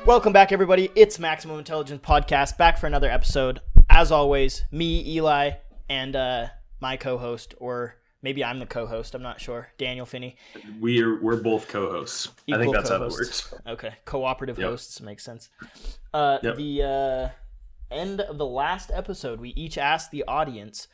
Welcome back, everybody. It's Maximum Intelligence Podcast, back for another episode. As always, me, Eli, and my co-host, or maybe I'm the co-host, I'm not sure, Daniel Finney. We're both co-hosts. I think that's co-hosts. how it works. Okay, cooperative hosts makes sense. Yep. The end of the last episode, we each asked the audience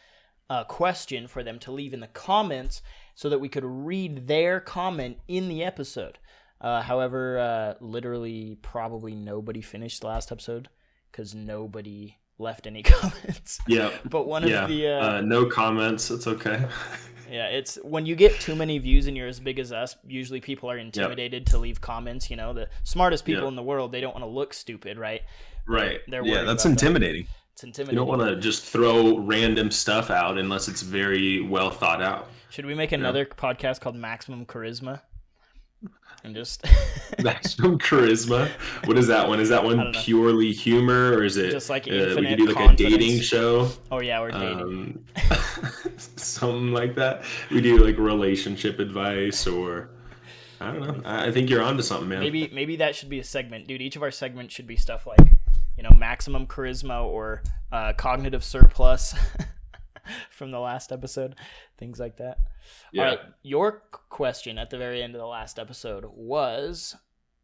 a question for them to leave in the comments so that we could read their comment in the episode. However, literally probably nobody finished the last episode because nobody left any comments. Yeah. But one of the... no comments. It's okay. Yeah, it's when you get too many views and you're as big as us, usually people are intimidated to leave comments. You know, the smartest people in the world, they don't want to look stupid, right? Right. They're that's intimidating. That. It's intimidating. You don't want to just throw random stuff out unless it's very well thought out. Should we make another podcast called Maximum Charisma? And just Maximum Charisma. What is that one? Is that one purely humor, or is it just like we could do like confidence. a dating show? Oh yeah, we're dating. Something like that. We do like relationship advice, or I don't know. I think you're onto something, man. Maybe that should be a segment, dude. Each of our segments should be stuff like, maximum charisma or cognitive surplus from the last episode, things like that. Yeah. All right, your question at the very end of the last episode was,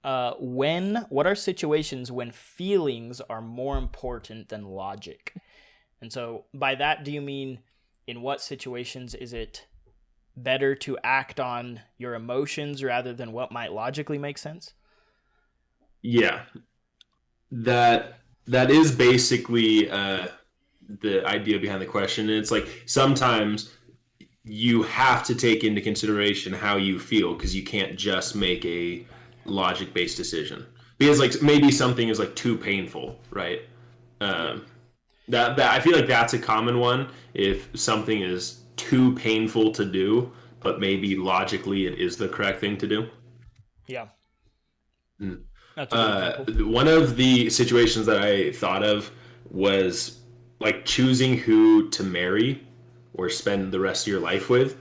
what are situations when feelings are more important than logic? And so by that, do you mean in what situations is it better to act on your emotions rather than what might logically make sense? Yeah, that is basically the idea behind the question. And it's like sometimes you have to take into consideration how you feel because you can't just make a logic-based decision because like maybe something is like too painful, right? That I feel like that's a common one. If something is too painful to do, but maybe logically it is the correct thing to do. Yeah. That's a good example. One of the situations that I thought of was like choosing who to marry or spend the rest of your life with.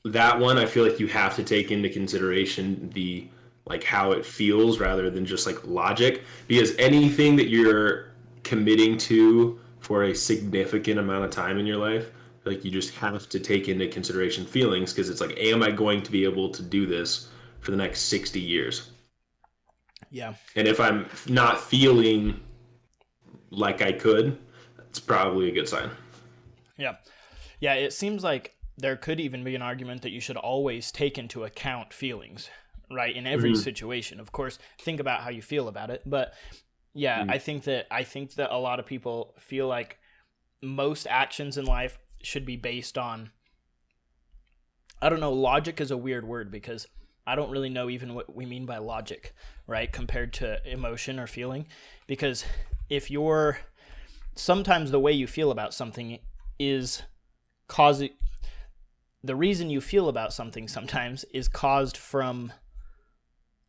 That one, I feel like you have to take into consideration the like how it feels rather than just like logic, because anything that you're committing to for a significant amount of time in your life, like you just have to take into consideration feelings, because it's like, am I going to be able to do this for the next 60 years? Yeah. And if I'm not feeling like I could, it's probably a good sign. Yeah. Yeah, it seems like there could even be an argument that you should always take into account feelings, right? In every situation. Of course, think about how you feel about it. But yeah, I think that a lot of people feel like most actions in life should be based on, I don't know, logic is a weird word because I don't really know even what we mean by logic, right? Compared to emotion or feeling. Because sometimes the way you feel about something is causing, the reason you feel about something sometimes is caused from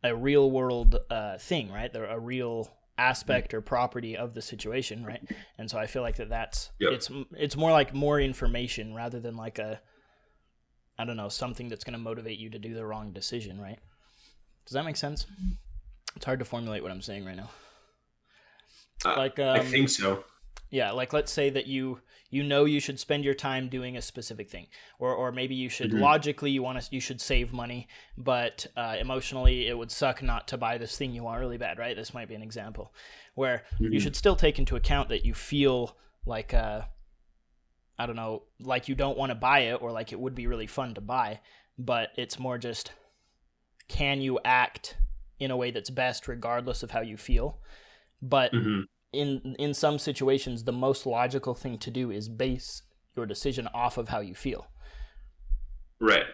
a real world thing, right? A real aspect or property of the situation, right? And so I feel like that's it's more like more information rather than like something that's going to motivate you to do the wrong decision, right? Does that make sense? It's hard to formulate what I'm saying right now. I think so. Yeah, like let's say that you should spend your time doing a specific thing, or maybe you should logically you should save money, but emotionally it would suck not to buy this thing you want really bad, right? This might be an example where you should still take into account that you feel like like you don't want to buy it, or like it would be really fun to buy, but it's more just, can you act in a way that's best regardless of how you feel? But in some situations, the most logical thing to do is base your decision off of how you feel. Right.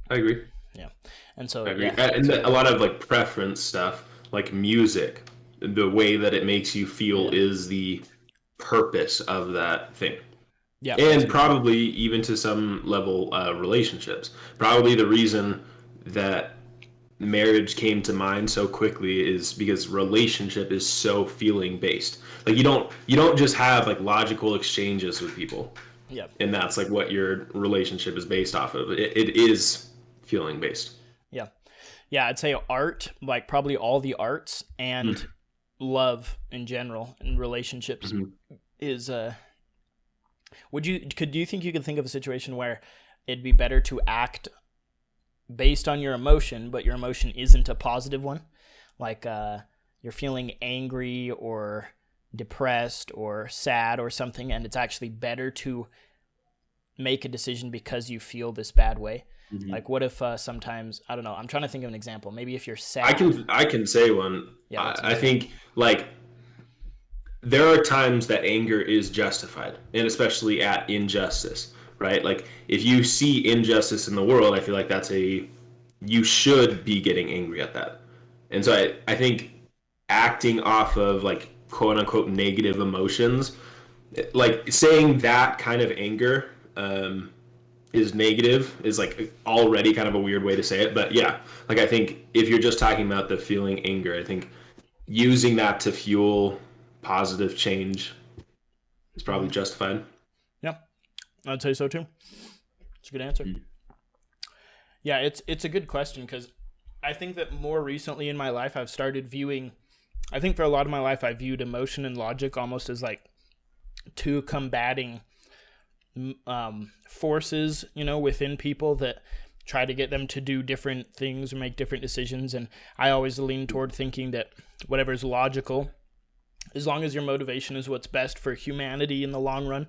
I agree. Yeah. And so, I agree. And a lot of like preference stuff, like music, the way that it makes you feel is the purpose of that thing. Yeah. And probably even to some level, relationships. Probably the reason that marriage came to mind so quickly is because relationship is so feeling based. Like you don't just have like logical exchanges with people. Yeah. And that's like what your relationship is based off of. It is feeling based. Yeah. Yeah, I'd say art, like probably all the arts and love in general and relationships is do you think you could think of a situation where it'd be better to act based on your emotion, but your emotion isn't a positive one? Like you're feeling angry or depressed or sad or something, and it's actually better to make a decision because you feel this bad way. Like what if sometimes, I don't know, I'm trying to think of an example. Maybe if you're sad. I can say one. Yeah, I think like there are times that anger is justified, and especially at injustice, right? Like if you see injustice in the world, I feel like you should be getting angry at that. And so I think acting off of like quote unquote negative emotions, like saying that kind of anger is negative is like already kind of a weird way to say it. But yeah, like I think if you're just talking about the feeling anger, I think using that to fuel positive change is probably justified. Yeah, I'd say so too. It's a good answer. Yeah, it's a good question because I think that more recently in my life I've started viewing, I think for a lot of my life I viewed emotion and logic almost as like two combating forces, within people that try to get them to do different things or make different decisions. And I always lean toward thinking that whatever is logical, as long as your motivation is what's best for humanity in the long run,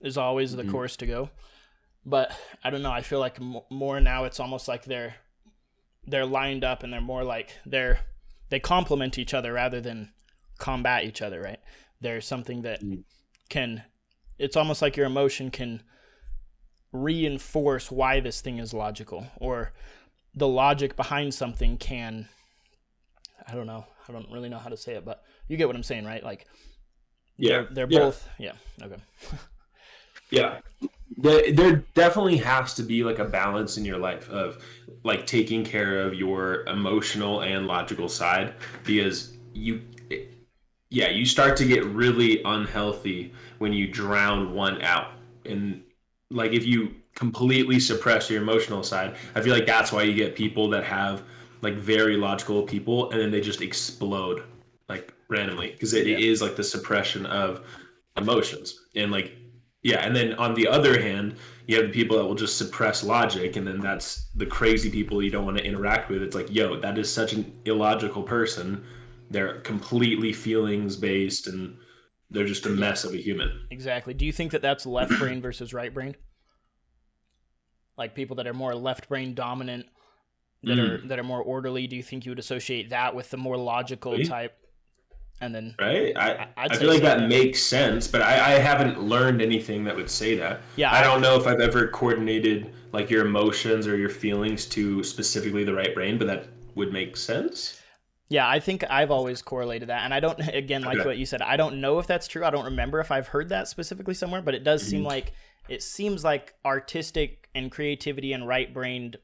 is always the course to go. But I don't know, I feel like more now it's almost like they're lined up and they're more like they complement each other rather than combat each other, right? There's something that it's almost like your emotion can reinforce why this thing is logical, or the logic behind something can, I don't know, I don't really know how to say it, but you get what I'm saying, right? Like, they're both, okay. Yeah. There definitely has to be like a balance in your life of like taking care of your emotional and logical side, because you start to get really unhealthy when you drown one out. And like if you completely suppress your emotional side, I feel like that's why you get people that have like very logical people and then they just explode like randomly, because it is like the suppression of emotions. And like and then on the other hand, you have the people that will just suppress logic, and then that's the crazy people you don't want to interact with. It's like, yo, that is such an illogical person. They're completely feelings based, and they're just a mess of a human. Exactly. Do you think that that's left brain versus right brain? Like people that are more left brain dominant, that are more orderly, do you think you would associate that with the more logical type? And then right, I feel like that makes sense, but I haven't learned anything that would say that. Yeah, I don't know if I've ever coordinated like your emotions or your feelings to specifically the right brain, but that would make sense. Yeah, I think I've always correlated that, and I don't, again, like what you said, I don't know if that's true. I don't remember if I've heard that specifically somewhere, but it does seem like artistic and creativity and right-brained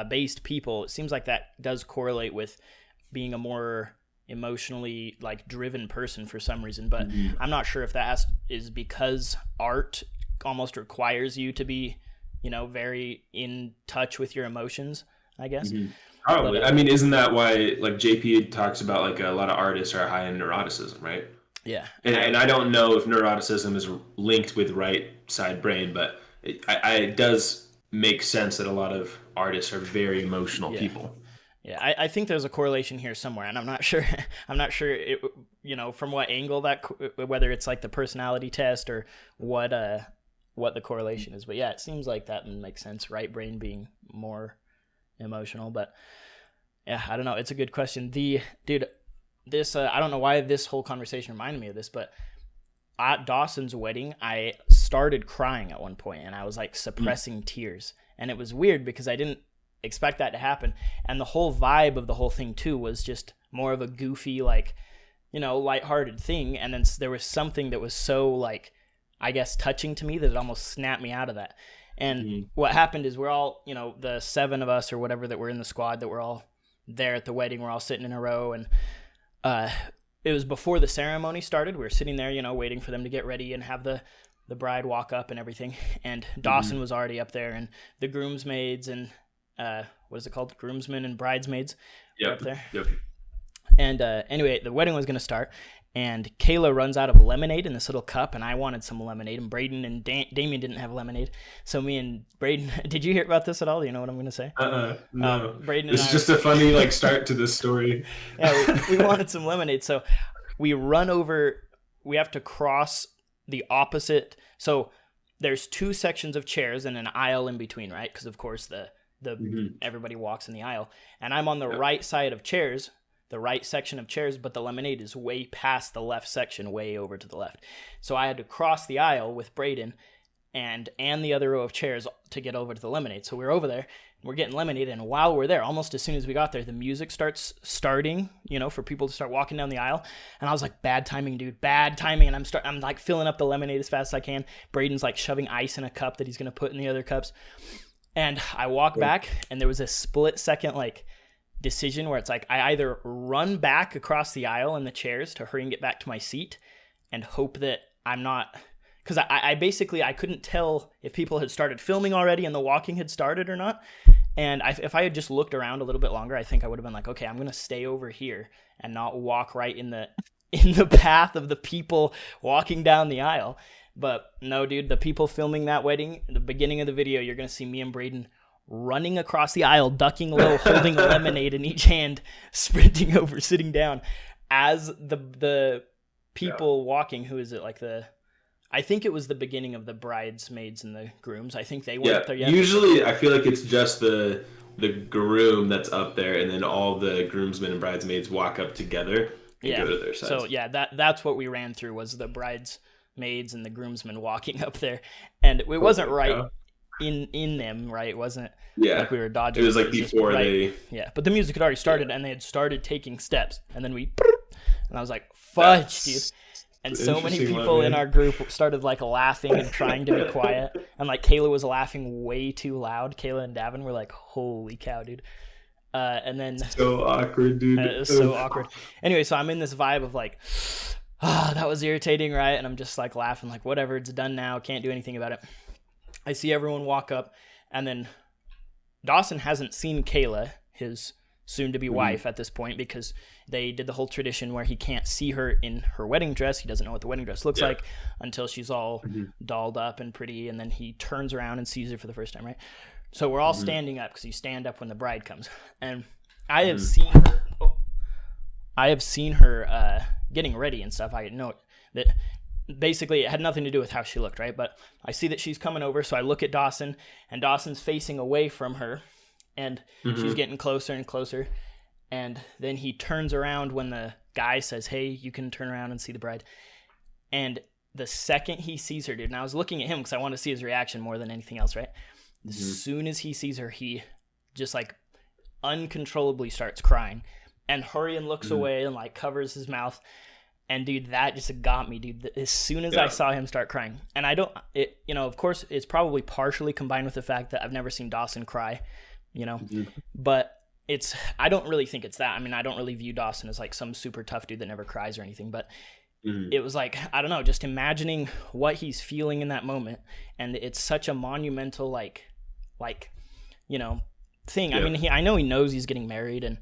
based people, it seems like that does correlate with being a more emotionally like driven person for some reason. But I'm not sure if that is because art almost requires you to be, very in touch with your emotions, I guess. Probably. I mean, isn't that why like JP talks about like a lot of artists are high in neuroticism, right? Yeah. And I don't know if neuroticism is linked with right side brain, but it does make sense that a lot of artists are very emotional people. Yeah, I think there's a correlation here somewhere, and I'm not sure. I'm not sure, from what angle whether it's like the personality test or what the correlation is. But yeah, it seems like that makes sense. Right brain being more emotional, but yeah, I don't know. It's a good question. This I don't know why this whole conversation reminded me of this, but at Dawson's wedding, I started crying at one point, and I was like suppressing tears, and it was weird because I didn't expect that to happen. And the whole vibe of the whole thing too was just more of a goofy, like, lighthearted thing. And then there was something that was so like, I guess, touching to me that it almost snapped me out of that. And what happened is we're all, the 7 of us or whatever that were in the squad that were all there at the wedding, we're all sitting in a row. And it was before the ceremony started. We were sitting there, waiting for them to get ready and have the bride walk up and everything. And Dawson was already up there, and the groomsmaids and what is it called? Groomsmen and bridesmaids were up there. Yep. And anyway, the wedding was going to start, and Kayla runs out of lemonade in this little cup, and I wanted some lemonade, and Braden and Damien didn't have lemonade. So me and Braden, did you hear about this at all? Do you know what I'm going to say? No. Braden This is just a funny like start to this story. Yeah, we wanted some lemonade, so we run over. We have to cross the opposite. So there's two sections of chairs and an aisle in between, right? Because of course the everybody walks in the aisle, and I'm on the right side of chairs. The right section of chairs, but the lemonade is way past the left section, way over to the left. So I had to cross the aisle with Braden and the other row of chairs to get over to the lemonade. So we're over there, we're getting lemonade, and while we're there, almost as soon as we got there, the music starting, for people to start walking down the aisle. And I was like, bad timing, dude, bad timing. And I'm like filling up the lemonade as fast as I can. Braden's like shoving ice in a cup that he's going to put in the other cups. And I walk back, and there was a split second, like, decision where it's like I either run back across the aisle in the chairs to hurry and get back to my seat and hope that I'm not, because I basically I couldn't tell if people had started filming already and the walking had started or not. And if I had just looked around a little bit longer, I think I would have been like, okay, I'm gonna stay over here and not walk right in the path of the people walking down the aisle. But no, dude, the people filming that wedding, at the beginning of the video, you're gonna see me and Braden running across the aisle, ducking low, holding a lemonade in each hand, sprinting over, sitting down, as the people walking. Who is it? Like I think it was the beginning of the bridesmaids and the grooms. I think they weren't up there yet. Usually, I feel like it's just the groom that's up there, and then all the groomsmen and bridesmaids walk up together and go to their sides. So that's what we ran through, was the bridesmaids and the groomsmen walking up there, and it wasn't right. In them, right? It wasn't like we were dodging. It was like before they... Yeah, but the music had already started, and they had started taking steps, and then and I was like, fudge, dude. And so many people in our group started like laughing and trying to be quiet, and like Kayla was laughing way too loud. Kayla and Davin were like, holy cow, dude. And then... So awkward, dude. It was so awkward. Anyway, so I'm in this vibe of like, that was irritating, right? And I'm just like laughing, like, whatever, it's done now, can't do anything about it. I see everyone walk up, and then Dawson hasn't seen Kayla, his soon-to-be wife, at this point, because they did the whole tradition where he can't see her in her wedding dress. He doesn't know what the wedding dress looks like until she's all dolled up and pretty, and then he turns around and sees her for the first time, right? So we're all standing up, because you stand up when the bride comes. And I have seen her getting ready and stuff. I know that... Basically, it had nothing to do with how she looked, right? But I see that she's coming over, so I look at Dawson, and Dawson's facing away from her, and she's getting closer and closer. And then he turns around when the guy says, hey, you can turn around and see the bride. And the second he sees her, dude, and I was looking at him because I want to see his reaction more than anything else, right? As soon as he sees her, he just, like, uncontrollably starts crying and hurries and looks away and, like, covers his mouth. And dude, that just got me, dude. As soon as I saw him start crying, and of course, it's probably partially combined with the fact that I've never seen Dawson cry, but I don't really think it's that. I mean, I don't really view Dawson as like some super tough dude that never cries or anything, but it was like, I don't know, just imagining what he's feeling in that moment. And it's such a monumental, thing. I mean, I know he knows he's getting married, and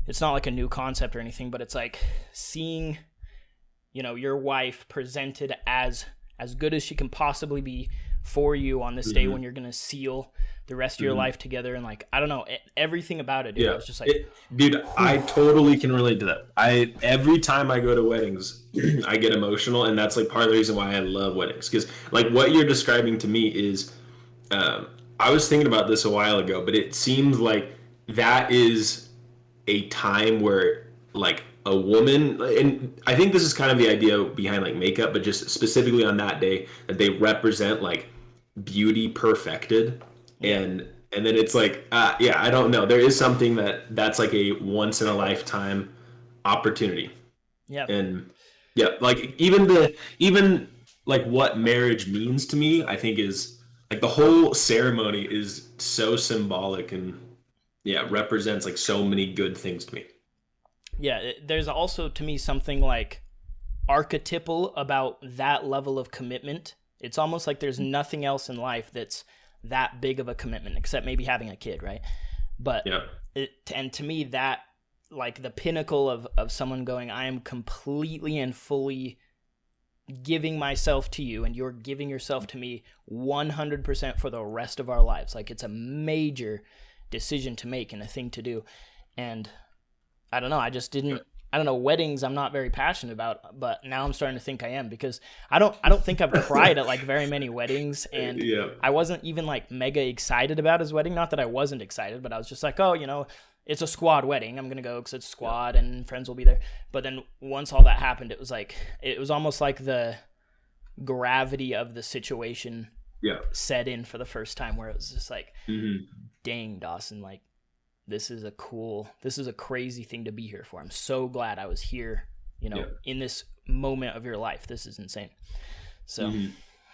it's not like a new concept or anything, but it's like seeing, your wife presented as good as she can possibly be for you on this day when you're going to seal the rest of your life together. And like, I don't know, everything about it. Dude, I was just like, dude, I totally can relate to that. Every time I go to weddings, I get emotional. And that's like part of the reason why I love weddings. Because like what you're describing to me is, I was thinking about this a while ago, but it seems like that is a time where like a woman, and I think this is kind of the idea behind like makeup, but just specifically on that day, that they represent like beauty perfected. And then it's like, I don't know. There is something that's like a once in a lifetime opportunity. Yeah. And like even like what marriage means to me, I think is like the whole ceremony is so symbolic and represents like so many good things to me. Yeah, there's also, to me, something like archetypal about that level of commitment. It's almost like there's nothing else in life that's that big of a commitment, except maybe having a kid, right? But and to me, that like the pinnacle of someone going, I am completely and fully giving myself to you and you're giving yourself to me 100% for the rest of our lives. Like, it's a major decision to make and a thing to do. And I don't know, I just didn't, I don't know, weddings I'm not very passionate about, but now I'm starting to think I am, because I don't think I've cried at like very many weddings, and I wasn't even like mega excited about his wedding. Not that I wasn't excited, but I was just like, oh, you know, it's a squad wedding. I'm going to go because it's squad and friends will be there. But then once all that happened, it was like, it was almost like the gravity of the situation set in for the first time, where it was just like, dang, Dawson, like, this is a crazy thing to be here for. I'm so glad I was here, you know, in this moment of your life. This is insane. So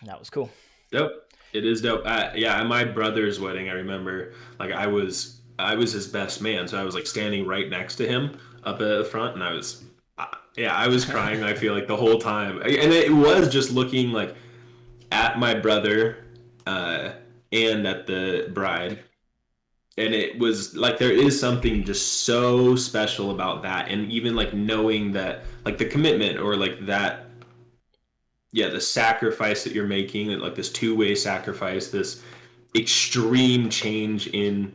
that was cool. Dope. It is dope. At my brother's wedding, I remember, like, I was his best man, so I was like standing right next to him up at the front, and I was crying. I feel like the whole time, and it was just looking like at my brother and at the bride, and it was like there is something just so special about that, and even like knowing that, like, the commitment, or like that, the sacrifice that you're making, like this two-way sacrifice, this extreme change in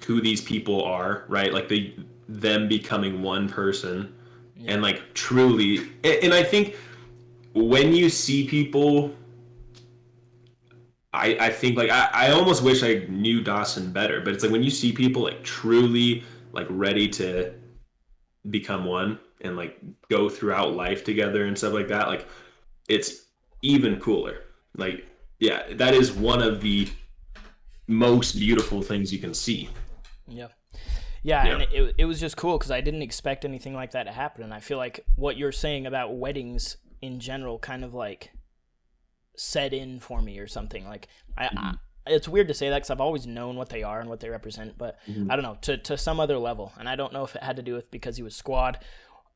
who these people are, right? Like them becoming one person, and like truly, and I think when you see people, I think, like, I almost wish I knew Dawson better, but it's like when you see people like truly like ready to become one and like go throughout life together and stuff like that, like, it's even cooler. Like, that is one of the most beautiful things you can see. And it was just cool because I didn't expect anything like that to happen, and I feel like what you're saying about weddings in general kind of like set in for me or something. Like, it's weird to say that because I've always known what they are and what they represent, but I don't know, to some other level. And I don't know if it had to do with because he was squad,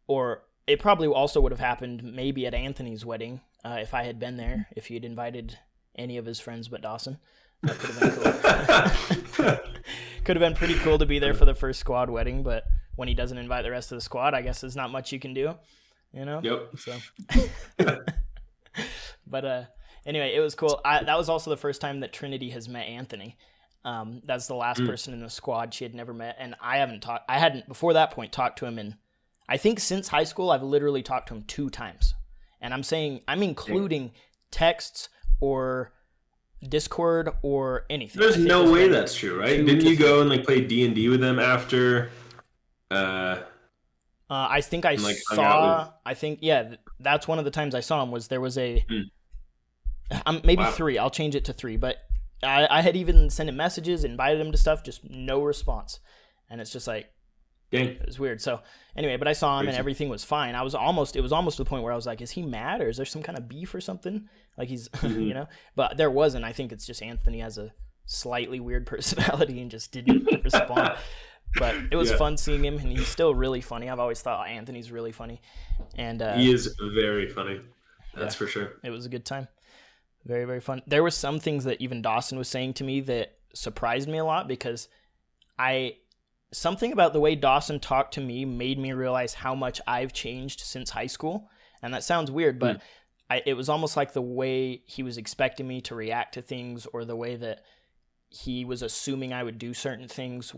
or it probably also would have happened maybe at Anthony's wedding if I had been there, if he had invited any of his friends but Dawson. That could have been cool. Could have been pretty cool to be there for the first squad wedding, but when he doesn't invite the rest of the squad, I guess there's not much you can do, you know? Yep. So, but anyway, it was cool. That was also the first time that Trinity has met Anthony. That's the last person in the squad she had never met, and I hadn't before that point talked to him in, I think since high school, I've literally talked to him 2 times, and I'm including texts or Discord or anything. There's no way that's true, right? Didn't you go and like play D&D with them after? I think I saw. I think that's one of the times I saw him. Was there was a maybe 3. I'll change it to 3. But I had even sent him messages, invited him to stuff, just no response, and it's just like, it was weird. So anyway, but I saw him and everything was fine. It was almost to the point where I was like, is he mad or is there some kind of beef or something? Like he's, you know, but there wasn't. I think it's just Anthony has a slightly weird personality and just didn't respond. But it was fun seeing him, and he's still really funny. I've always thought Anthony's really funny. And he is very funny. That's for sure. It was a good time. Very, very fun. There were some things that even Dawson was saying to me that surprised me a lot, because something about the way Dawson talked to me made me realize how much I've changed since high school. And that sounds weird, but it was almost like the way he was expecting me to react to things, or the way that he was assuming I would do certain things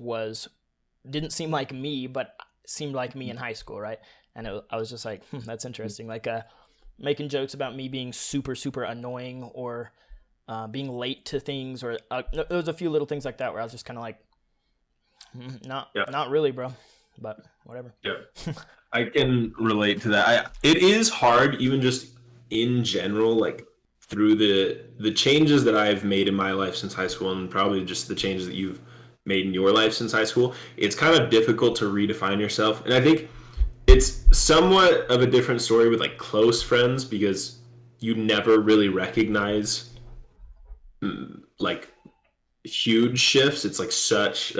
didn't seem like me, but seemed like me in high school, right? And I was just like, that's interesting. Like making jokes about me being super, super annoying, or being late to things, or there was a few little things like that where I was just kind of like, not really, bro, but whatever. I can relate to that. It is hard, even just in general, like through the changes that I've made in my life since high school, and probably just the changes that you've made in your life since high school. It's kind of difficult to redefine yourself, and I think it's somewhat of a different story with like close friends, because you never really recognize like huge shifts. It's like such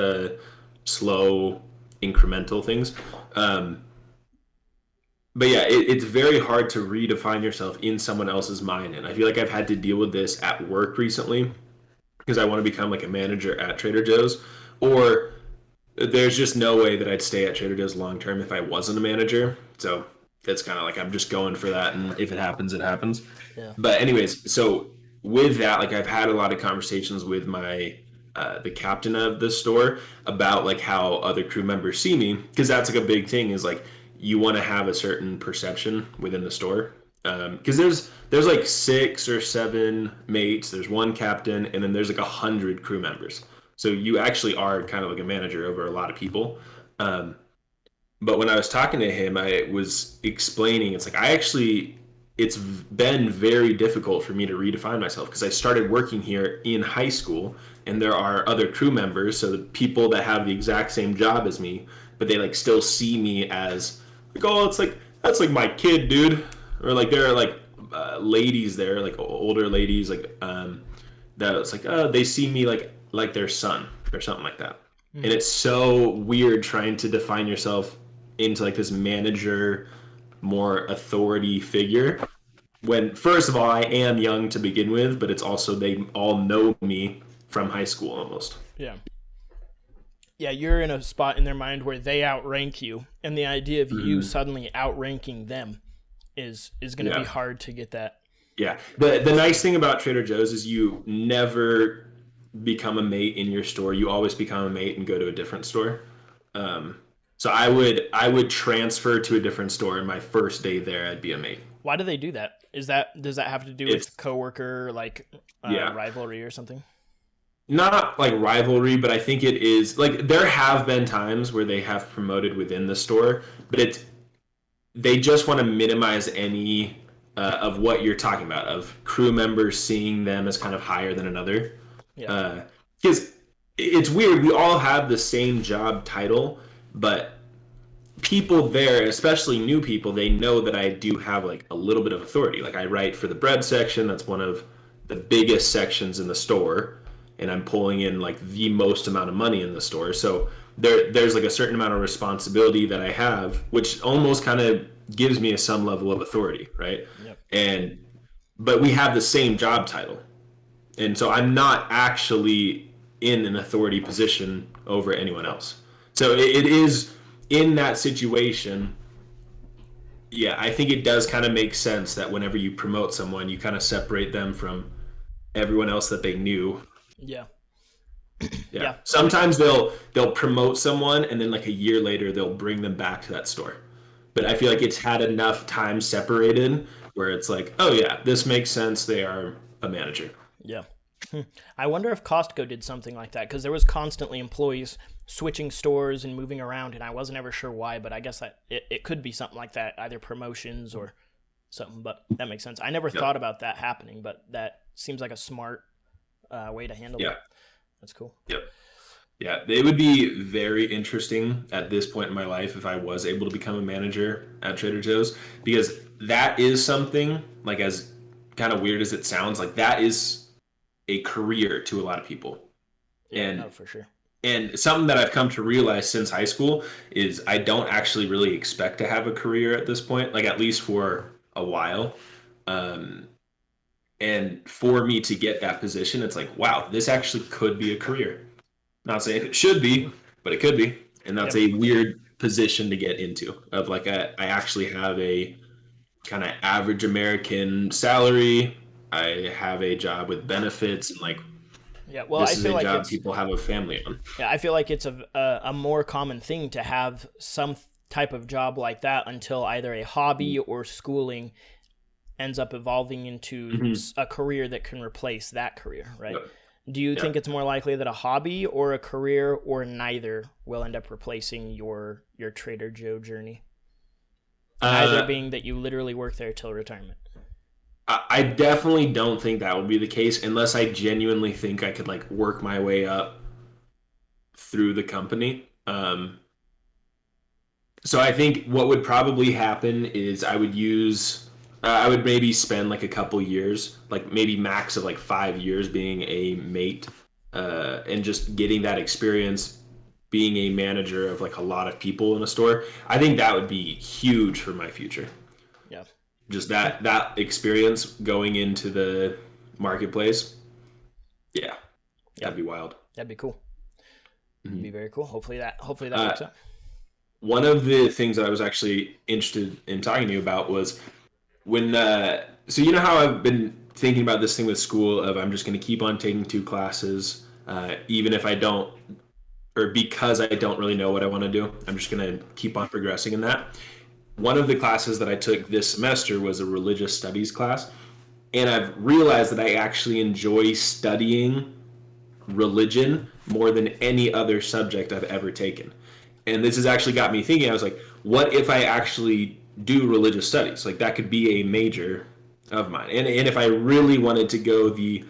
slow incremental things, but it's very hard to redefine yourself in someone else's mind. And I feel like I've had to deal with this at work recently, because I want to become like a manager at Trader Joe's, or there's just no way that I'd stay at Trader Joe's long term if I wasn't a manager. So it's kind of like I'm just going for that, and if it happens, it happens. Yeah. But anyways, so with that, like I've had a lot of conversations with my the captain of the store about like how other crew members see me, because that's like a big thing is like you want to have a certain perception within the store. Because there's like 6 or 7 mates, there's one captain, and then there's like 100 crew members. So you actually are kind of like a manager over a lot of people. Um, but when I was talking to him, I was explaining it's like it's been very difficult for me to redefine myself because I started working here in high school, and there are other crew members, so the people that have the exact same job as me, but they like still see me as like, oh, it's like that's like my kid, dude, or like there are like ladies there, like older ladies, like that it's like they see me like their son or something like that. And it's so weird trying to define yourself into like this manager, more authority figure when first of all I am young to begin with, but it's also they all know me from high school almost. Yeah. Yeah, you're in a spot in their mind where they outrank you, and the idea of you suddenly outranking them is going to be hard to get that. Yeah. The nice thing about Trader Joe's is you never become a mate in your store. You always become a mate and go to a different store. So I would transfer to a different store, and my first day there I'd be a mate. Why do they do that? Does that have to do with coworker rivalry or something? Not like rivalry, but I think it is like there have been times where they have promoted within the store, but they just want to minimize any of what you're talking about of crew members seeing them as kind of higher than another. Yeah. Because it's weird. We all have the same job title, but people there, especially new people, they know that I do have like a little bit of authority. Like I write for the bread section. That's one of the biggest sections in the store, and I'm pulling in like the most amount of money in the store. So there's like a certain amount of responsibility that I have, which almost kind of gives me some level of authority, right? Yep. But we have the same job title. And so I'm not actually in an authority position over anyone else. So it is in that situation. Yeah, I think it does kind of make sense that whenever you promote someone, you kind of separate them from everyone else that they knew. Yeah. Yeah. Sometimes they'll promote someone, and then like a year later they'll bring them back to that store. But I feel like it's had enough time separated where it's like, oh yeah, this makes sense. They are a manager. Yeah. I wonder if Costco did something like that, because there was constantly employees switching stores and moving around, and I wasn't ever sure why, but I guess that it could be something like that, either promotions or something, but that makes sense. I never thought about that happening, but that seems like a smart way to handle it. That's cool. Yep. Yeah, it would be very interesting at this point in my life if I was able to become a manager at Trader Joe's, because that is something, like as kind of weird as it sounds, like that is a career to a lot of people. And for sure. And something that I've come to realize since high school is I don't actually really expect to have a career at this point, like at least for a while. And for me to get that position, it's like, wow, this actually could be a career. Not saying it should be, but it could be. And that's a weird position to get into, of like I actually have a kind of average American salary. I have a job with benefits, and like, this is a job people have a family on. Yeah, I feel like it's a more common thing to have some type of job like that until either a hobby or schooling ends up evolving into a career that can replace that career, right? Yep. Do you think it's more likely that a hobby or a career or neither will end up replacing your Trader Joe journey? Neither being that you literally work there till retirement. I definitely don't think that would be the case unless I genuinely think I could like work my way up through the company. So I think what would probably happen is I would maybe spend like a couple years, like maybe max of like 5 years being a mate, and just getting that experience being a manager of like a lot of people in a store. I think that would be huge for my future. Yeah. Just that experience going into the marketplace. Yeah. That'd be wild. That'd be cool. It'd be very cool. Hopefully that works out. One of the things that I was actually interested in talking to you about was when so you know how I've been thinking about this thing with school of I'm just going to keep on taking 2 classes even if I don't, or because I don't really know what I want to do, I'm just going to keep on progressing in that. One of the classes that I took this semester was a religious studies class, and I've realized that I actually enjoy studying religion more than any other subject I've ever taken. And this has actually got me thinking. I was like, what if I actually do religious studies? Like, that could be a major of mine. And if I really wanted to go the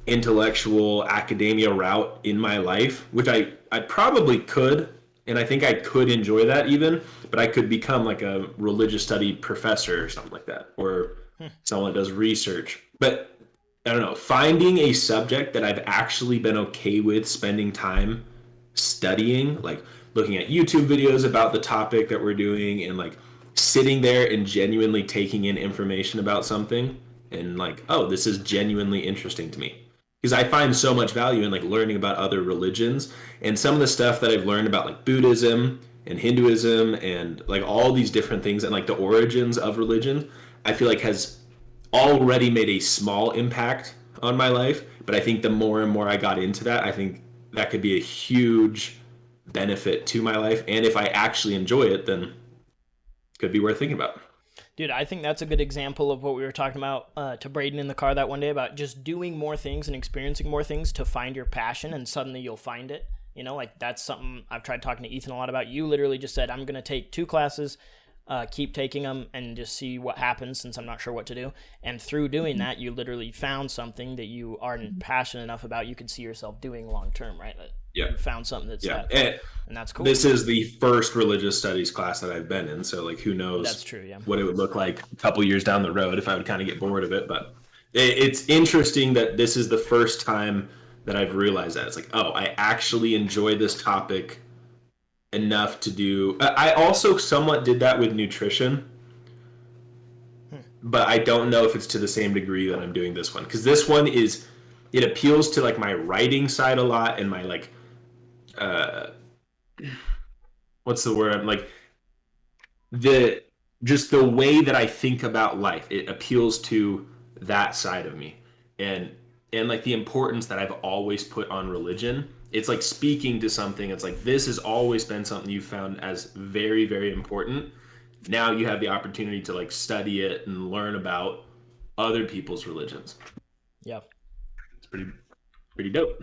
intellectual academia route in my life, which I probably could, and I think I could enjoy that even, but I could become like a religious study professor or something like that, or someone that does research. But I don't know, finding a subject that I've actually been okay with spending time studying, like looking at YouTube videos about the topic that we're doing and like sitting there and genuinely taking in information about something and like, oh, this is genuinely interesting to me. Because I find so much value in like learning about other religions, and some of the stuff that I've learned about like Buddhism and Hinduism and like all these different things and like the origins of religion, I feel like has already made a small impact on my life. But I think the more and more I got into that, I think that could be a huge benefit to my life. And if I actually enjoy it, then it could be worth thinking about. Dude, I think that's a good example of what we were talking about to Braden in the car that one day about just doing more things and experiencing more things to find your passion, and suddenly you'll find it. You know, like that's something I've tried talking to Ethan a lot about. You literally just said, I'm going to take 2 classes, keep taking them, and just see what happens since I'm not sure what to do. And through doing that, you literally found something that you aren't passionate enough about you could see yourself doing long term, right? Yeah. You found something that's and that's cool. This is the first religious studies class that I've been in, so like who knows that's true, yeah, what it would look like a couple years down the road if I would kind of get bored of it. But it's interesting that this is the first time that I've realized that. It's like, oh, I actually enjoy this topic enough to do. I also somewhat did that with nutrition, but I don't know if it's to the same degree that I'm doing this one, because this one is, it appeals to like my writing side a lot and my like what's the word? I'm like the way that I think about life. It appeals to that side of me, and like the importance that I've always put on religion. It's like speaking to something. It's like, this has always been something you found as very, very important. Now you have the opportunity to like study it and learn about other people's religions. Yeah, it's pretty dope.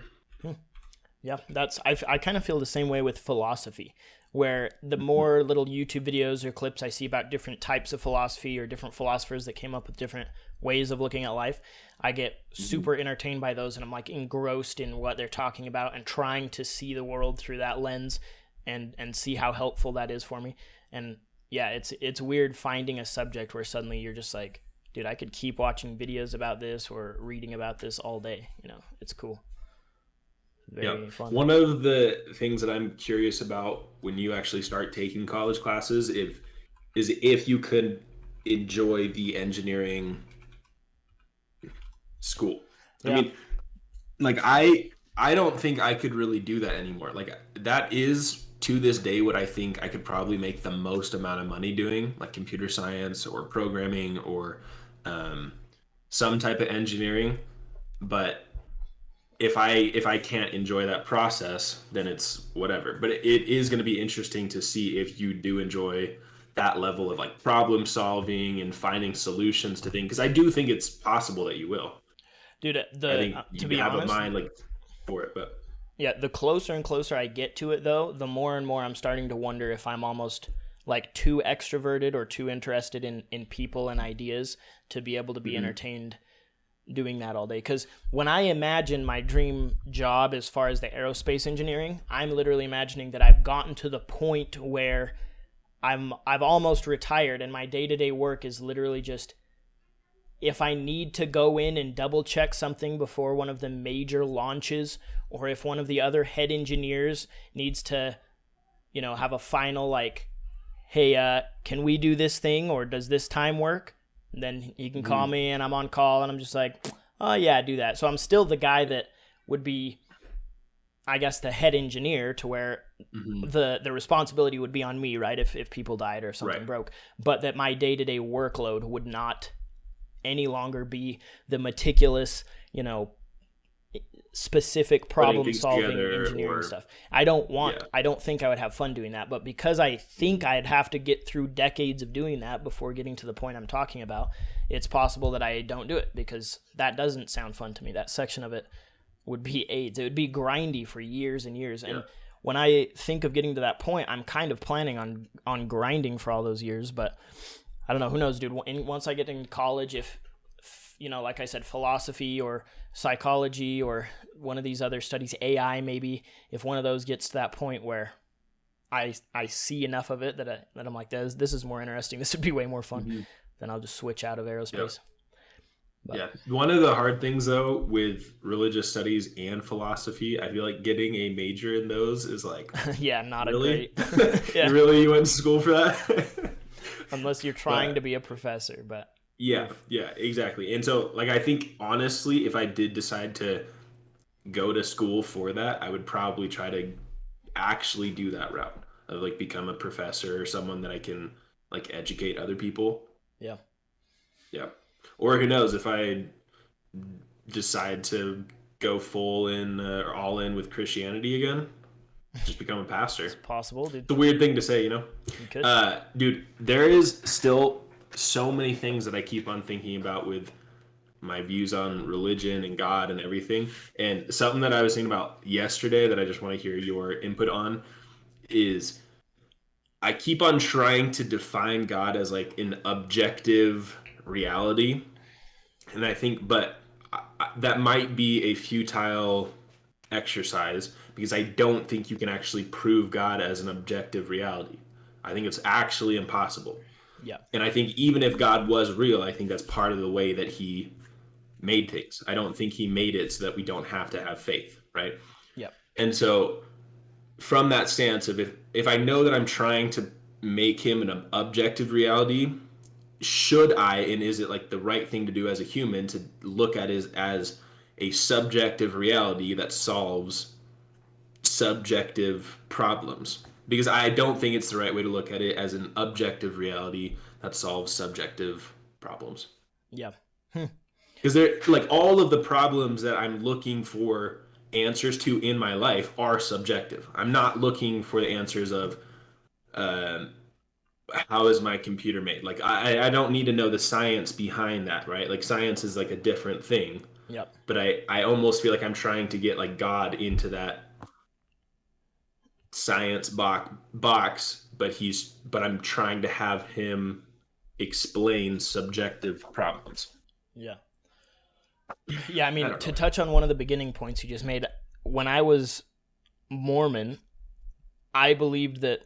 Yeah, I kind of feel the same way with philosophy, where the more little YouTube videos or clips I see about different types of philosophy or different philosophers that came up with different ways of looking at life, I get super entertained by those, and I'm like engrossed in what they're talking about and trying to see the world through that lens and see how helpful that is for me. And yeah, it's weird finding a subject where suddenly you're just like, dude, I could keep watching videos about this or reading about this all day. You know, it's cool. Very fun. One of the things that I'm curious about when you actually start taking college classes is if you could enjoy the engineering school. I mean, like I don't think I could really do that anymore. Like that is to this day what I think I could probably make the most amount of money doing, like computer science or programming or some type of engineering. But if I can't enjoy that process, then it's whatever. But it is going to be interesting to see if you do enjoy that level of like problem solving and finding solutions to things, because I do think it's possible that you will. Dude, I think to be honest, have a mind like for it, but yeah, the closer and closer I get to it, though, the more and more I'm starting to wonder if I'm almost like too extroverted or too interested in people and ideas to be able to be entertained doing that all day. Because when I imagine my dream job as far as the aerospace engineering, I'm literally imagining that I've gotten to the point where I've almost retired, and my day-to-day work is literally just, if I need to go in and double check something before one of the major launches, or if one of the other head engineers needs to, you know, have a final like, hey, can we do this thing, or does this time work? Then he can call me and I'm on call and I'm just like, oh yeah, do that. So I'm still the guy that would be I guess, the head engineer to where the responsibility would be on me, right? If people died or something broke, but that my day-to-day workload would not any longer be the meticulous, specific problem solving engineering stuff. I don't think I would have fun doing that, but because I think I'd have to get through decades of doing that before getting to the point I'm talking about, it's possible that I don't do it because that doesn't sound fun to me. That section of it would be AIDS. It would be grindy for years and years. And when I think of getting to that point, I'm kind of planning on grinding for all those years, but I don't know, who knows, dude. Once I get into college, if like I said, philosophy or psychology or one of these other studies, AI maybe, if one of those gets to that point where I see enough of it that I'm like, this is more interesting, this would be way more fun, then I'll just switch out of aerospace. But. One of the hard things though with religious studies and philosophy, I feel like getting a major in those is like not really? a great You went to school for that? Unless you're trying to be a professor, but yeah, exactly. And so like I think honestly, if I did decide to go to school for that, I would probably try to actually do that route of like become a professor or someone that I can like educate other people. Yeah. Or who knows, if I decide to go full in or all in with Christianity again, just become a pastor. It's possible, dude. It's a weird thing to say, You could. Dude, there is still so many things that I keep on thinking about with my views on religion and God and everything. And something that I was thinking about yesterday that I just want to hear your input on is I keep on trying to define God as like an objective reality. And I think, but that might be a futile exercise because I don't think you can actually prove God as an objective reality. I think it's actually impossible. Yeah. And I think even if God was real, I think that's part of the way that he made things. I don't think he made it so that we don't have to have faith, right? Yeah. And so from that stance of if I know that I'm trying to make him an objective reality, should I, and is it like the right thing to do as a human to look at it as a subjective reality that solves subjective problems? Because I don't think it's the right way to look at it as an objective reality that solves subjective problems. Yeah. Because they're like all of the problems that I'm looking for answers to in my life are subjective. I'm not looking for the answers of how is my computer made? Like I don't need to know the science behind that, right? Like science is like a different thing. Yep. But I almost feel like I'm trying to get like God into that science box, but I'm trying to have him explain subjective problems. Yeah. Yeah, I mean, to touch on one of the beginning points you just made, when I was Mormon, I believed that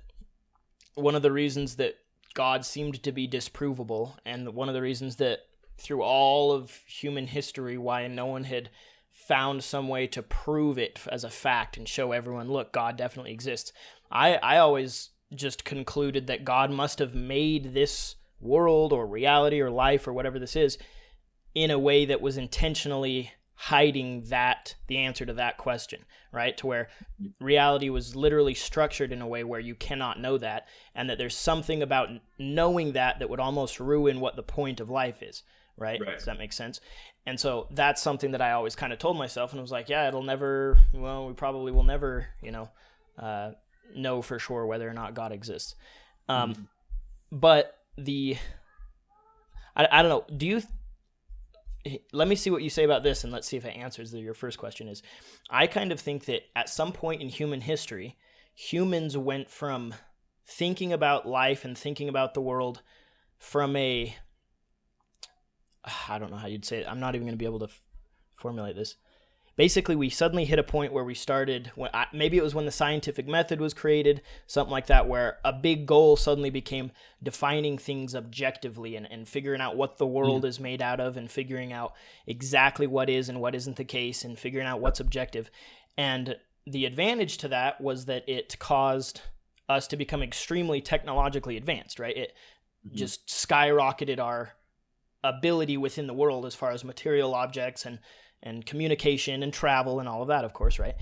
one of the reasons that God seemed to be disprovable, and one of the reasons that through all of human history why no one had found some way to prove it as a fact and show everyone, look, God definitely exists. I always just concluded that God must have made this world or reality or life or whatever this is in a way that was intentionally hiding the answer to that question, right? To where reality was literally structured in a way where you cannot know that, and that there's something about knowing that would almost ruin what the point of life is, right? Does that make sense? And so that's something that I always kind of told myself, and I was like, yeah, we probably will never, know for sure whether or not God exists. But I don't know, let me see what you say about this, and let's see if it answers your first question. Is I kind of think that at some point in human history, humans went from thinking about life and thinking about the world from I don't know how you'd say it. I'm not even going to be able to formulate this. Basically, we suddenly hit a point where we started, maybe it was when the scientific method was created, something like that, where a big goal suddenly became defining things objectively and figuring out what the world is made out of and figuring out exactly what is and what isn't the case and figuring out what's objective. And the advantage to that was that it caused us to become extremely technologically advanced, right? It just skyrocketed our ability within the world as far as material objects and communication and travel and all of that, of course, right?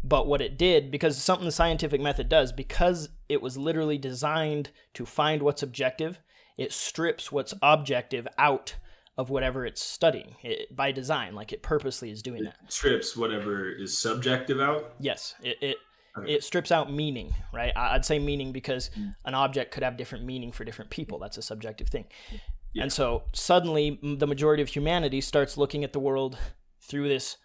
But what it did, because something the scientific method does, because it was literally designed to find what's objective, it strips what's objective out of whatever it's studying by design. Like, it purposely is doing that. It strips whatever is subjective out? Yes, it strips out meaning, right? I'd say meaning because an object could have different meaning for different people. That's a subjective thing. Yeah. And so suddenly the majority of humanity starts looking at the world through this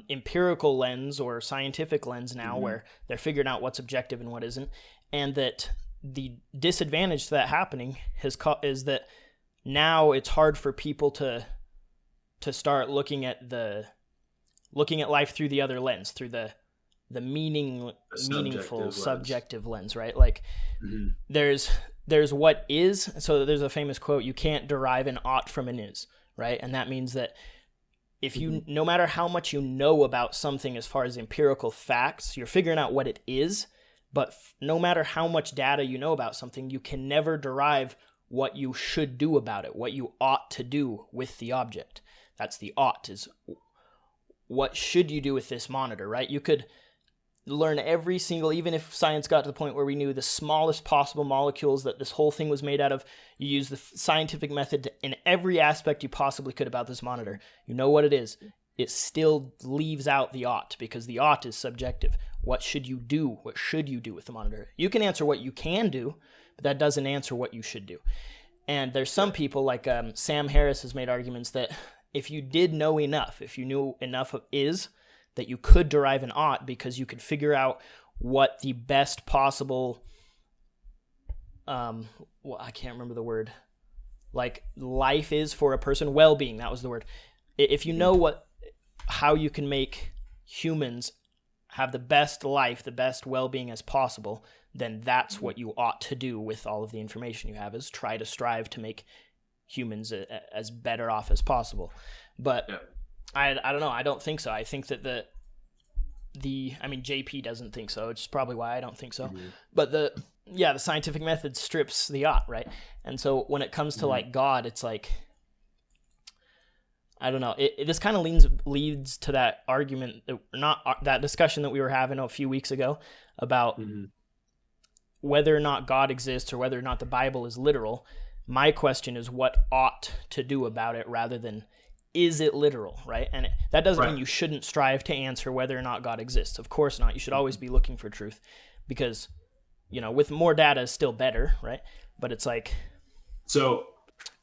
empirical lens or scientific lens now, where they're figuring out what's objective and what isn't. And that the disadvantage to that happening is that now it's hard for people to start looking at life through the other lens, through the meaningful subjective lens, right? Like, there's what is. So there's a famous quote: "You can't derive an ought from an is," right? And that means that if you, no matter how much you know about something as far as empirical facts, you're figuring out what it is, but no matter how much data you know about something, you can never derive what you should do about it, what you ought to do with the object. That's the ought, is what should you do with this monitor, right? You could learn every single, even if science got to the point where we knew the smallest possible molecules that this whole thing was made out of, you use the scientific method in every aspect you possibly could about this monitor. You know what it is. It still leaves out the ought, because the ought is subjective. What should you do? What should you do with the monitor? You can answer what you can do, but that doesn't answer what you should do. And there's some people, like Sam Harris has made arguments that if you did know enough, if you knew enough of is, that you could derive an ought, because you could figure out what the best possible, I can't remember the word, like life is for a person, well-being, that was the word. If you know how you can make humans have the best life, the best well-being as possible, then that's what you ought to do with all of the information you have, is try to strive to make humans as better off as possible. But I don't know. I don't think so. I think that JP doesn't think so. It's probably why I don't think so. But the scientific method strips the ought, right? And so when it comes to like God, it's like, I don't know. This kind of leads to that argument, that discussion that we were having a few weeks ago about whether or not God exists or whether or not the Bible is literal. My question is what ought to do about it, rather than is it literal, right? And that doesn't mean you shouldn't strive to answer whether or not God exists. Of course not. You should always be looking for truth, because, with more data is still better, right? But it's like... So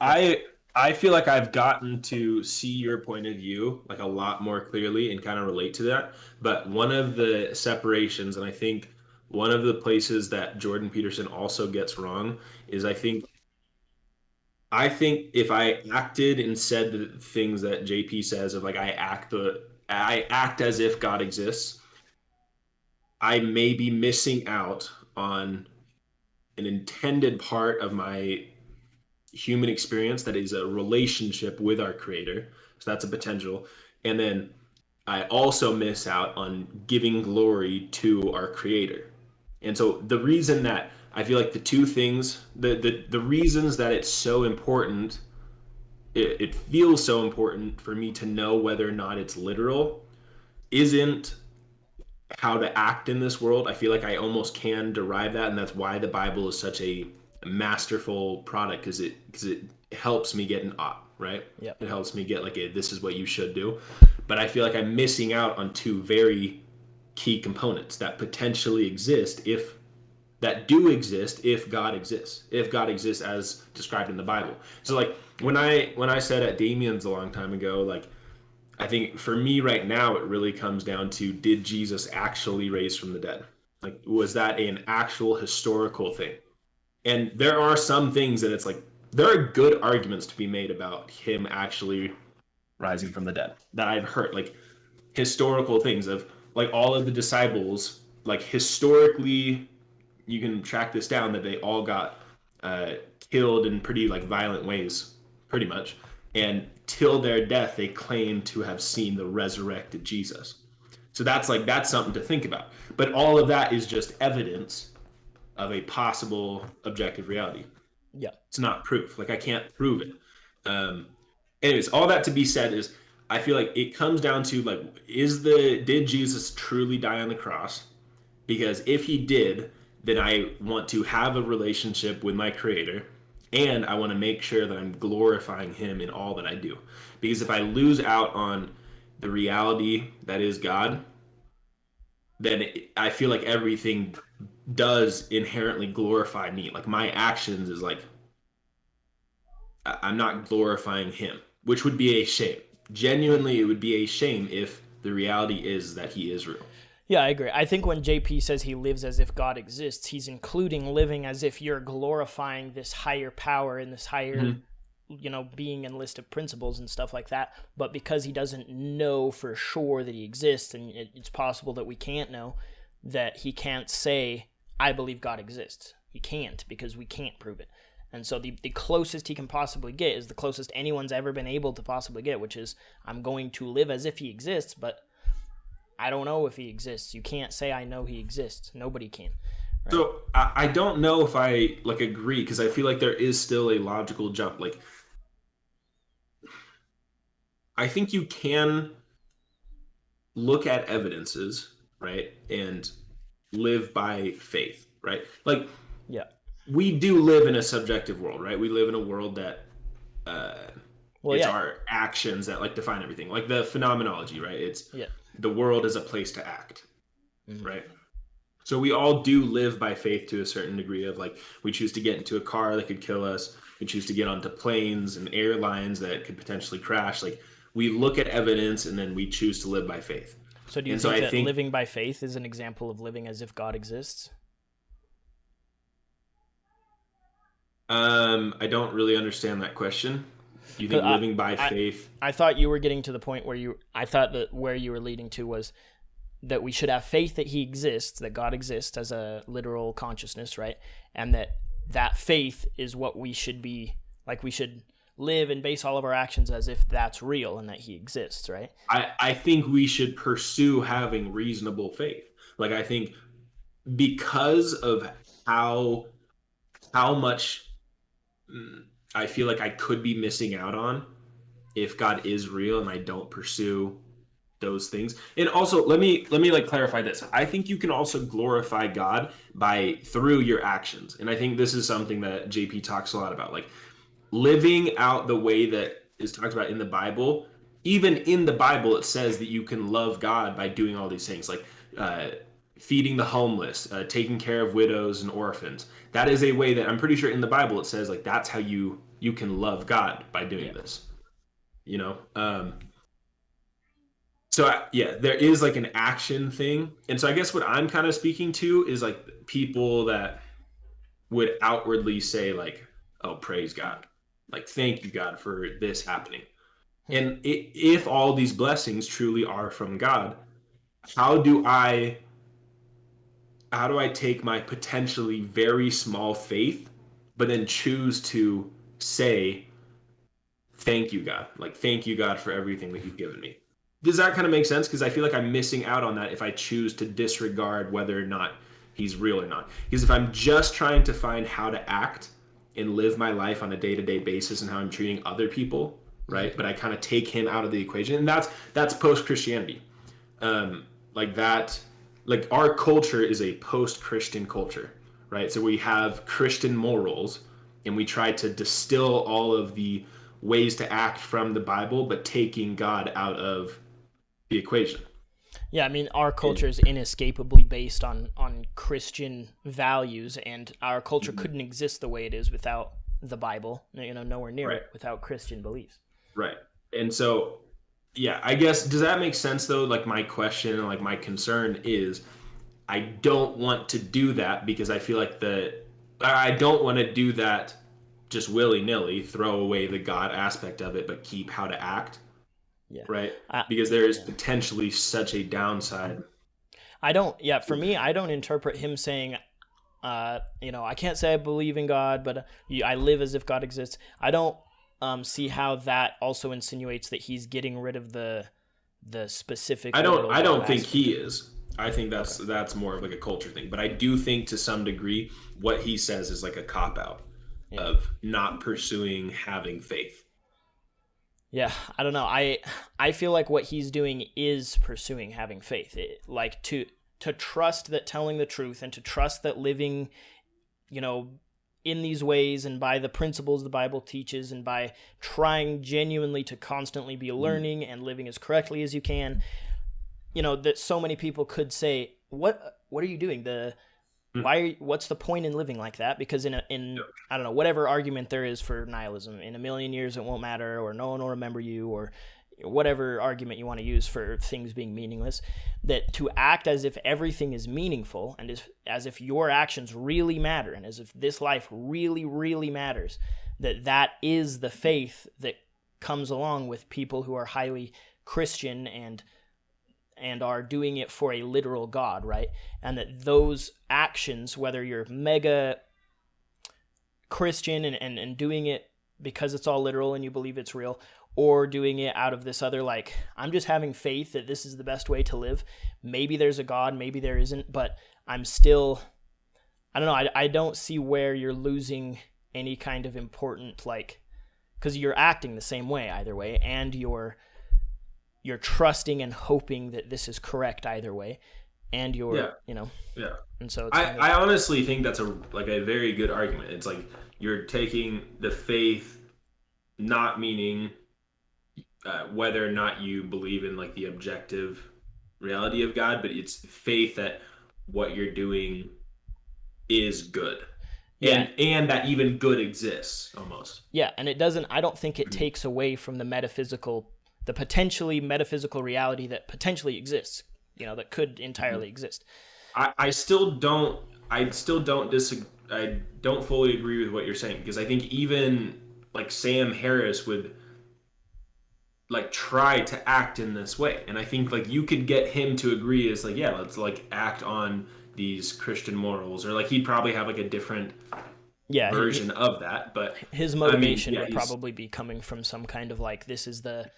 I feel like I've gotten to see your point of view like a lot more clearly and kind of relate to that. But one of the separations, and I think one of the places that Jordan Peterson also gets wrong, is I think if I acted and said the things that JP says of like I act as if God exists, I may be missing out on an intended part of my human experience that is a relationship with our Creator. So that's a potential. And then I also miss out on giving glory to our Creator. And so the reason that I feel like the two things, the reasons that it's so important, it feels so important for me to know whether or not it's literal, isn't how to act in this world. I feel like I almost can derive that, and that's why the Bible is such a masterful product, because it helps me get an ought, right? Yep. It helps me get like this is what you should do. But I feel like I'm missing out on two very key components that potentially exist if God exists as described in the Bible. So like when I said at Damien's a long time ago, like I think for me right now it really comes down to, did Jesus actually raise from the dead? Like, was that an actual historical thing? And there are some things that it's like, there are good arguments to be made about him actually rising from the dead that I've heard, like historical things of like all of the disciples, like historically, you can track this down, that they all got killed in pretty like violent ways, pretty much. And till their death, they claim to have seen the resurrected Jesus. So that's something to think about. But all of that is just evidence of a possible objective reality. Yeah. It's not proof. Like I can't prove it. Anyways, all that to be said is I feel like it comes down to like, did Jesus truly die on the cross? Because if he did, then I want to have a relationship with my creator, and I want to make sure that I'm glorifying him in all that I do. Because if I lose out on the reality that is God, then I feel like everything does inherently glorify me. Like my actions is like I'm not glorifying him, which would be a shame. Genuinely, it would be a shame if the reality is that he is real. Yeah, I agree. I think when JP says he lives as if God exists, he's including living as if you're glorifying this higher power and this higher, being and list of principles and stuff like that. But because he doesn't know for sure that he exists, and it's possible that we can't know, that he can't say, I believe God exists. He can't, because we can't prove it. And so the closest he can possibly get is the closest anyone's ever been able to possibly get, which is, I'm going to live as if he exists, but I don't know if he exists. You can't say I know he exists. Nobody can. Right? So I don't know if I like agree, because I feel like there is still a logical jump. Like I think you can look at evidences, right, and live by faith, right? Like Yeah. we do live in a subjective world, right? We live in a world that it's our actions that like define everything. Like the phenomenology, right? It's the world is a place to act, right? So we all do live by faith to a certain degree of like, we choose to get into a car that could kill us. We choose to get onto planes and airlines that could potentially crash. Like we look at evidence and then we choose to live by faith. So do you think that living by faith is an example of living as if God exists? I don't really understand that question. You think living by faith? I thought you were getting to the point where where you were leading to was that we should have faith that he exists, that God exists as a literal consciousness, right? And that faith is what we should be, like we should live and base all of our actions as if that's real and that he exists, right? I think we should pursue having reasonable faith. Like I think because of how much I feel like I could be missing out on if God is real and I don't pursue those things. And also let me like clarify this. I think you can also glorify God through your actions. And I think this is something that JP talks a lot about, like living out the way that is talked about in the Bible. Even in the Bible, it says that you can love God by doing all these things, like feeding the homeless, taking care of widows and orphans. That is a way that I'm pretty sure in the Bible it says like that's how you can love God, by doing this. So there is like an action thing. And so I guess what I'm kind of speaking to is like people that would outwardly say like, oh, praise God. Like, thank you, God, for this happening. And if all these blessings truly are from God, how do I take my potentially very small faith, but then choose to say, thank you, God. Like, thank you, God, for everything that you've given me. Does that kind of make sense? Because I feel like I'm missing out on that if I choose to disregard whether or not he's real or not. Because if I'm just trying to find how to act and live my life on a day-to-day basis and how I'm treating other people, right? But I kind of take him out of the equation. And that's post-Christianity. Like our culture is a post-Christian culture, right? So we have Christian morals and we try to distill all of the ways to act from the Bible, but taking God out of the equation. Yeah, I mean, our culture is inescapably based on Christian values, and our culture couldn't exist the way it is without the Bible, nowhere near it, without Christian beliefs. Right. And so, yeah, I guess, does that make sense though? Like my question and like my concern is I don't want to do that because I feel like I don't want to do that just willy-nilly, throw away the God aspect of it, but keep how to act. Yeah. Right? Because there is potentially such a downside. For me, I don't interpret him saying, I can't say I believe in God, but I live as if God exists. I don't see how that also insinuates that he's getting rid of the specific. I don't think he is. I think that's more of like a culture thing. But I do think to some degree what he says is like a cop-out of not pursuing having faith. Yeah, I don't know. I feel like what he's doing is pursuing having faith. Like to trust that telling the truth and to trust that living, you know, in these ways and by the principles the Bible teaches and by trying genuinely to constantly be learning and living as correctly as you can, you know, that so many people could say, what are you doing? What's the point in living like that? Because in I don't know, whatever argument there is for nihilism, in a million years it won't matter, or no one will remember you, or whatever argument you want to use for things being meaningless, that to act as if everything is meaningful and as if your actions really matter and as if this life really, really matters, that is the faith that comes along with people who are highly Christian and are doing it for a literal God, right? And that those actions, whether you're mega Christian and doing it because it's all literal and you believe it's real, or doing it out of this other, like, I'm just having faith that this is the best way to live. Maybe there's a God, maybe there isn't, but I'm still, I don't know, I don't see where you're losing any kind of important, like, because you're acting the same way either way, and you're trusting and hoping that this is correct either way, and you're you know, and so it's I honestly think that's a very good argument. It's like you're taking the faith, not meaning whether or not you believe in like the objective reality of God, but it's faith that what you're doing is good. And that even good exists almost. Yeah, and I don't think it takes away from the potentially metaphysical reality that potentially exists, you know, that could entirely exist. I still don't disagree. I don't fully agree with what you're saying, because I think even like Sam Harris would like try to act in this way, and I think like you could get him to agree as like, yeah, let's like act on these Christian morals, or like he'd probably have like a different version of that, but his motivation would probably be coming from some kind of like, this is the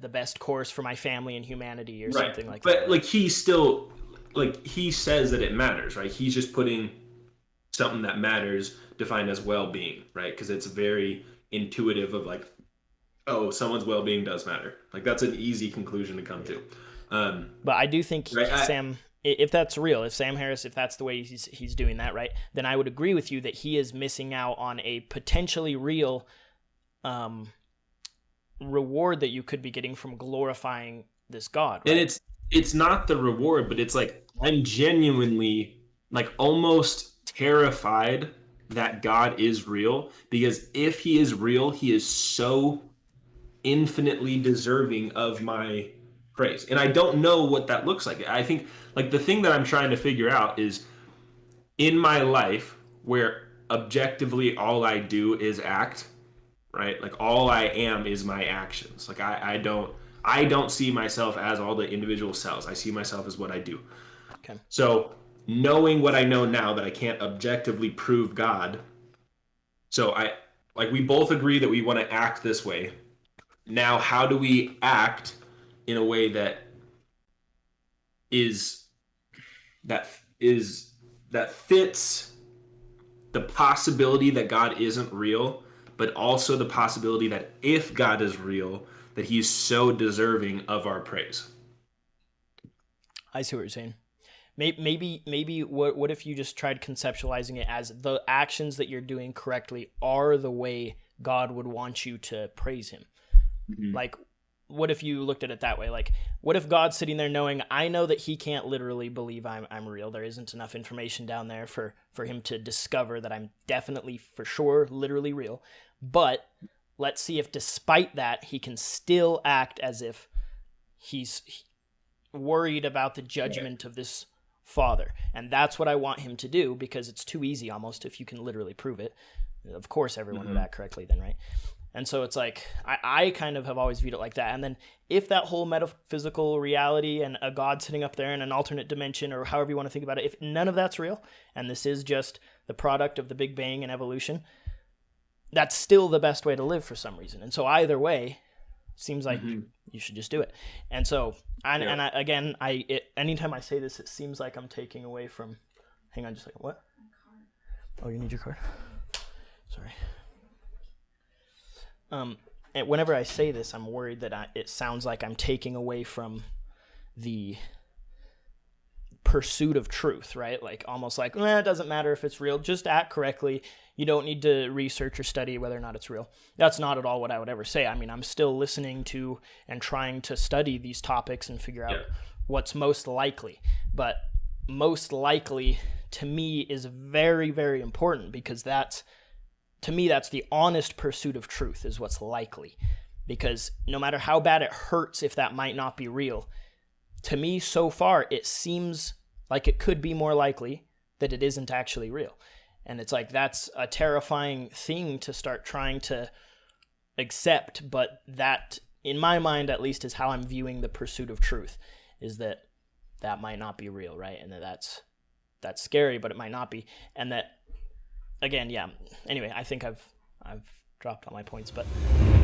best course for my family and humanity, or something like that. But like he still, like he says that it matters, right? He's just putting something that matters defined as well-being, right? Because it's very intuitive of like, oh, someone's well-being does matter. Like that's an easy conclusion to come to. But I do think Sam, if that's real, if Sam Harris, if that's the way he's doing that, right, then I would agree with you that he is missing out on a potentially real reward that you could be getting from glorifying this God, right? And it's not the reward, but it's like I'm genuinely like almost terrified that God is real, because if he is real, he is so infinitely deserving of my praise. And I don't know what that looks like. I think like the thing that I'm trying to figure out is in my life where objectively all I do is act, right? Like all I am is my actions. Like I don't see myself as all the individual cells. I see myself as what I do. Okay. So knowing what I know now, that I can't objectively prove God. So we both agree that we want to act this way. Now, how do we act in a way that fits the possibility that God isn't real, but also the possibility that if God is real, that he's so deserving of our praise? I see what you're saying. Maybe what if you just tried conceptualizing it as the actions that you're doing correctly are the way God would want you to praise him? Mm-hmm. Like, what if you looked at it that way? Like, what if God's sitting there knowing, I know that he can't literally believe I'm real. There isn't enough information down there for him to discover that I'm definitely, for sure, literally real. But let's see if despite that, he can still act as if he's worried about the judgment of this father. And that's what I want him to do, because it's too easy almost if you can literally prove it. Of course, everyone would act correctly then, right? And so it's like, I kind of have always viewed it like that. And then if that whole metaphysical reality and a God sitting up there in an alternate dimension, or however you want to think about it, if none of that's real, and this is just the product of the Big Bang and evolution, that's still the best way to live for some reason. And so either way, seems like you should just do it. And so, anytime I say this, it seems like I'm taking away from, hang on just a second, what? Oh, you need your card? Sorry. whenever I say this, I'm worried that it sounds like I'm taking away from the pursuit of truth, right? Like almost like, it doesn't matter if it's real, just act correctly. You don't need to research or study whether or not it's real. That's not at all what I would ever say. I mean, I'm still listening to and trying to study these topics and figure out what's most likely. But most likely to me is very, very important, because to me, that's the honest pursuit of truth, is what's likely. Because no matter how bad it hurts if that might not be real, to me, so far, it seems like it could be more likely that it isn't actually real. And it's like, that's a terrifying thing to start trying to accept. But that, in my mind at least, is how I'm viewing the pursuit of truth, is that might not be real, right? And that's scary, but it might not be. And that, again, yeah. Anyway, I think I've dropped all my points, but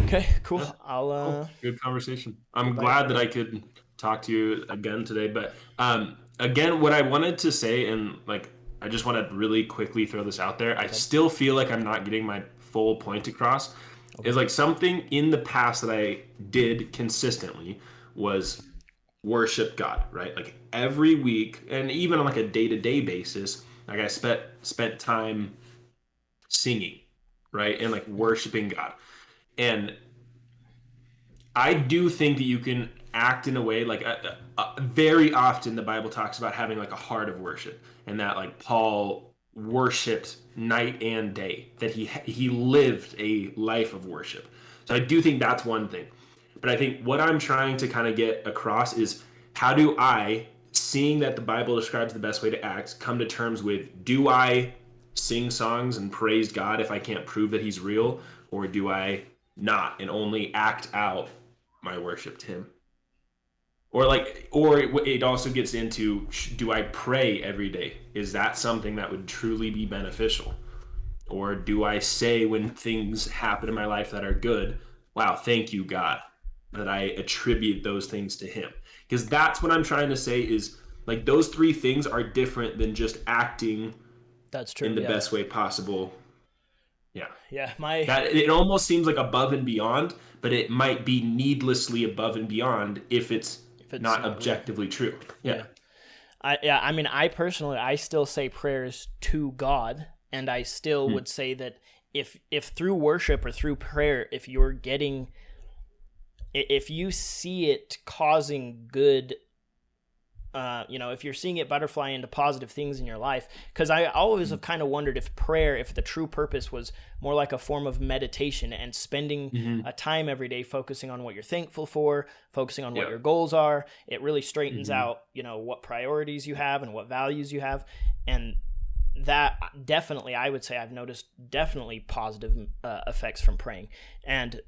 okay, cool. Cool. Good conversation. I'm glad that I could talk to you again today. But again, what I wanted to say, and like, I just want to really quickly throw this out there. I still feel like I'm not getting my full point across. Is like something in the past that I did consistently was worship God, right? Like every week, and even on like a day-to-day basis, like I spent time singing, right? And like worshiping God. And I do think that you can act in a way like very often the Bible talks about having like a heart of worship, and that like Paul worshipped night and day, that he lived a life of worship. So I do think that's one thing. But I think what I'm trying to kind of get across is, how do I, seeing that the Bible describes the best way to act, come to terms with, do I sing songs and praise God if I can't prove that he's real, or do I not and only act out my worship to him? Or it also gets into, do I pray every day? Is that something that would truly be beneficial? Or do I say when things happen in my life that are good, wow, thank you, God, that I attribute those things to him? Because that's what I'm trying to say, is like those three things are different than just acting that's true, in the best way possible. Yeah. That it almost seems like above and beyond, but it might be needlessly above and beyond if it's not objectively true. Yeah. I mean, I personally, I still say prayers to God, and I still would say that if through worship or through prayer, if you see it causing good, if you're seeing it butterfly into positive things in your life, because I always have kind of wondered if prayer, if the true purpose was more like a form of meditation and spending a time every day focusing on what you're thankful for, focusing on what your goals are. It really straightens out, what priorities you have and what values you have. And that definitely, I would say I've noticed definitely positive effects from praying. And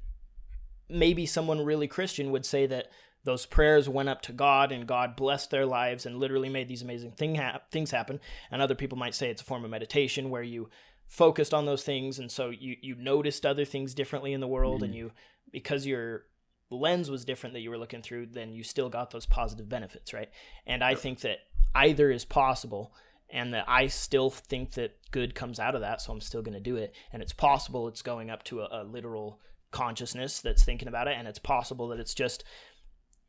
maybe someone really Christian would say that those prayers went up to God and God blessed their lives and literally made these amazing things happen. And other people might say it's a form of meditation where you focused on those things, and so you noticed other things differently in the world, and because your lens was different that you were looking through, then you still got those positive benefits, right? And I think that either is possible, and that I still think that good comes out of that, so I'm still going to do it. And it's possible it's going up to a literal consciousness that's thinking about it, and it's possible that it's just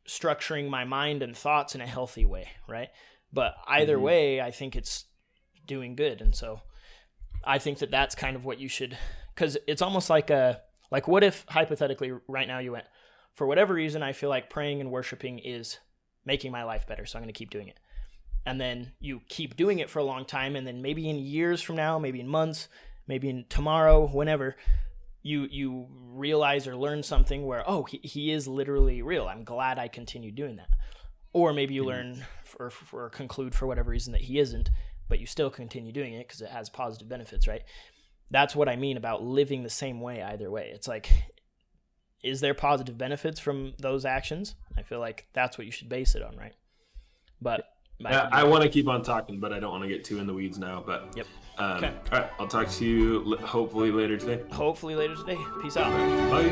structuring my mind and thoughts in a healthy way, right? But either way, I think it's doing good. And so I think that that's kind of what you should, because it's almost like what if hypothetically right now you went, for whatever reason, I feel like praying and worshiping is making my life better, so I'm going to keep doing it. And then you keep doing it for a long time, and then maybe in years from now, maybe in months, maybe in tomorrow, whenever, you realize or learn something where, oh, he is literally real. I'm glad I continue doing that. Or maybe you learn or conclude for whatever reason that he isn't, but you still continue doing it because it has positive benefits, right? That's what I mean about living the same way either way. It's like, is there positive benefits from those actions? I feel like that's what you should base it on, right? But I want to keep on talking, but I don't want to get too in the weeds now. But yep. Okay. All right. I'll talk to you hopefully later today. Hopefully later today. Peace out. Bye.